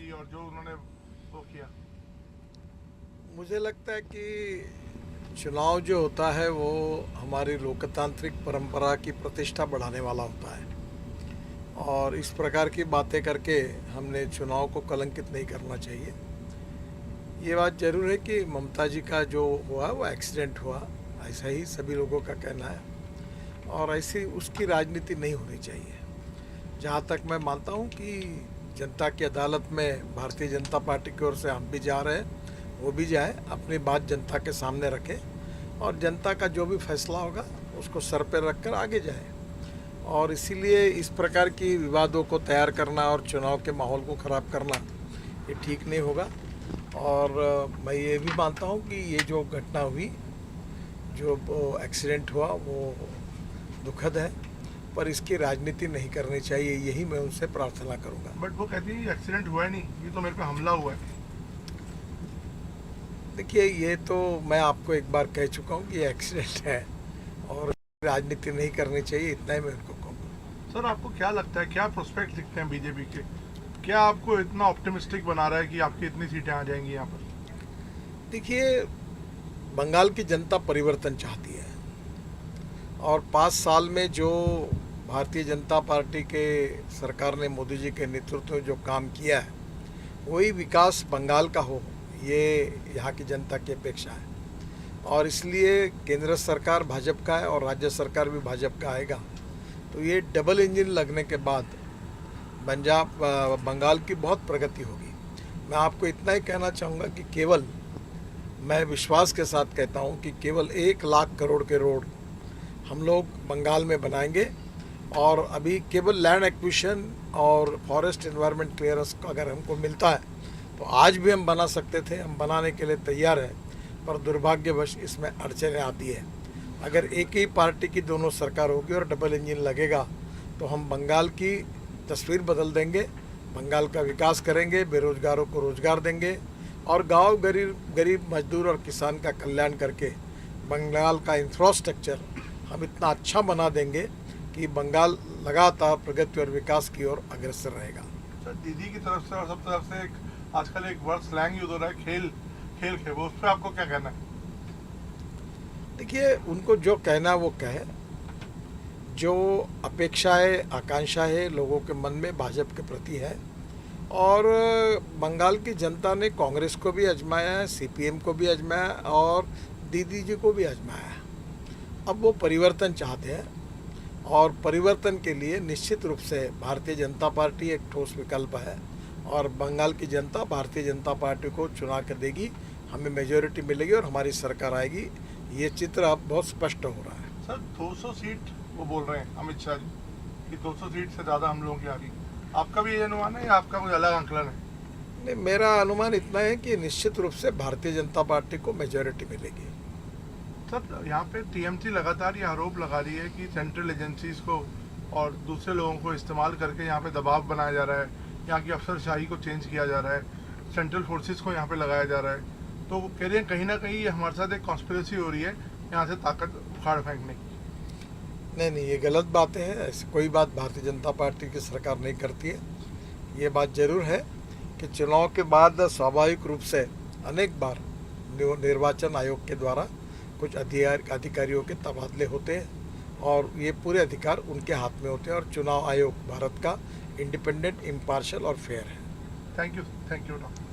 दी और जो उन्होंने वो किया? मुझे लगता है कि चुनाव जो होता है वो हमारी लोकतांत्रिक परंपरा की प्रतिष्ठा बढ़ाने वाला होता है, और इस प्रकार की बातें करके हमने चुनाव को कलंकित नहीं करना चाहिए। ये बात जरूर है कि ममता जी का जो हुआ वो एक्सीडेंट हुआ, ऐसा ही सभी लोगों का कहना है, और ऐसी उसकी राजनीति नहीं होनी चाहिए। जहाँ तक मैं मानता हूँ कि जनता की अदालत में भारतीय जनता पार्टी की ओर से हम भी जा रहे हैं, वो भी जाए, अपनी बात जनता के सामने रखे, और जनता का जो भी फैसला होगा उसको सर पर रख कर आगे जाए। और इसीलिए इस प्रकार की विवादों को तैयार करना और चुनाव के माहौल को ख़राब करना ये ठीक नहीं होगा। और मैं ये भी मानता हूँ कि ये जो घटना हुई, जो एक्सीडेंट हुआ, वो दुखद है, पर इसकी राजनीति नहीं करनी चाहिए, यही मैं उनसे प्रार्थना करूंगा। बट वो कहती है एक्सीडेंट हुआ है नहीं, ये तो मेरे पे हमला हुआ है। देखिए, ये तो मैं आपको एक बार कह चुका हूँ कि ये एक्सीडेंट है और राजनीति नहीं करनी चाहिए, इतना ही मैं उनको कहूँगा। सर, आपको क्या लगता है, क्या प्रोस्पेक्ट दिखते हैं बीजेपी के? क्या आपको इतना ऑप्टिमिस्टिक बना रहा है कि आपकी इतनी सीटें आ जाएंगी यहाँ पर? देखिए, बंगाल की जनता परिवर्तन चाहती है, और 5 साल में जो भारतीय जनता पार्टी के सरकार ने मोदी जी के नेतृत्व में जो काम किया है, वही विकास बंगाल का हो, ये यहाँ की जनता की अपेक्षा है। और इसलिए केंद्र सरकार भाजपा का है और राज्य सरकार भी भाजपा का आएगा, तो ये डबल इंजन लगने के बाद बंगाल की बहुत प्रगति होगी। मैं आपको इतना ही कहना चाहूँगा कि केवल, मैं विश्वास के साथ कहता हूँ कि केवल 1 लाख करोड़ के रोड हम लोग बंगाल में बनाएंगे, और अभी केवल लैंड एक्विजिशन और फॉरेस्ट एनवायरनमेंट क्लियरेंस अगर हमको मिलता है तो आज भी हम बना सकते थे, हम बनाने के लिए तैयार हैं, पर दुर्भाग्यवश इसमें अड़चनें आती है। अगर एक ही पार्टी की दोनों सरकार होगी और डबल इंजन लगेगा तो हम बंगाल की तस्वीर बदल देंगे, बंगाल का विकास करेंगे, बेरोजगारों को रोजगार देंगे, और गांव गरीब मजदूर और किसान का कल्याण करके बंगाल का इंफ्रास्ट्रक्चर हम इतना अच्छा बना देंगे कि बंगाल लगातार प्रगति और विकास की ओर अग्रसर रहेगा। सर, दीदी की तरफ से और सब तरफ से आजकल एक वर्ड स्लैंग यूज हो रहा है, खेल खेल खेबो, उस पर आपको क्या कहना है? देखिए, उनको जो कहना वो कहे। जो अपेक्षाएं आकांक्षाएं लोगों के मन में भाजपा के प्रति है, और बंगाल की जनता ने कांग्रेस को भी आजमाया है, सीपीएम को भी आजमाया, और दीदी जी को भी आजमाया है। अब वो परिवर्तन चाहते हैं, और परिवर्तन के लिए निश्चित रूप से भारतीय जनता पार्टी एक ठोस विकल्प है, और बंगाल की जनता भारतीय जनता पार्टी को चुना कर देगी, हमें मेजोरिटी मिलेगी और हमारी सरकार आएगी। ये चित्र अब बहुत स्पष्ट हो रहा है। सर, 200 सीट वो बोल रहे हैं अमित शाह जी कि 200 सीट से ज़्यादा हम लोगों की आ रही। आपका भी ये अनुमान है या आपका कोई अलग आंकलन है? नहीं, मेरा अनुमान इतना है कि निश्चित रूप से भारतीय जनता पार्टी को मेजोरिटी मिलेगी। सर, यहाँ पे टीएमसी लगातार ये आरोप लगा रही है कि सेंट्रल एजेंसीज को और दूसरे लोगों को इस्तेमाल करके यहाँ पे दबाव बनाया जा रहा है, यहाँ की अफसरशाही को चेंज किया जा रहा है, सेंट्रल फोर्सेस को यहाँ पे लगाया जा रहा है। तो वो कह रहे हैं कहीं ना कहीं ये हमारे साथ एक कॉन्स्पिरेसी हो रही है यहाँ से ताकत उखाड़ फेंकने की। नहीं, ये गलत बातें हैं, ऐसी कोई बात भारतीय जनता पार्टी की सरकार नहीं करती है। ये बात जरूर है कि चुनाव के बाद स्वाभाविक रूप से अनेक बार निर्वाचन आयोग के द्वारा कुछ अधिकारियों के तबादले होते हैं, और ये पूरे अधिकार उनके हाथ में होते हैं, और चुनाव आयोग भारत का इंडिपेंडेंट, इम्पार्शियल और फेयर है। Thank you doctor.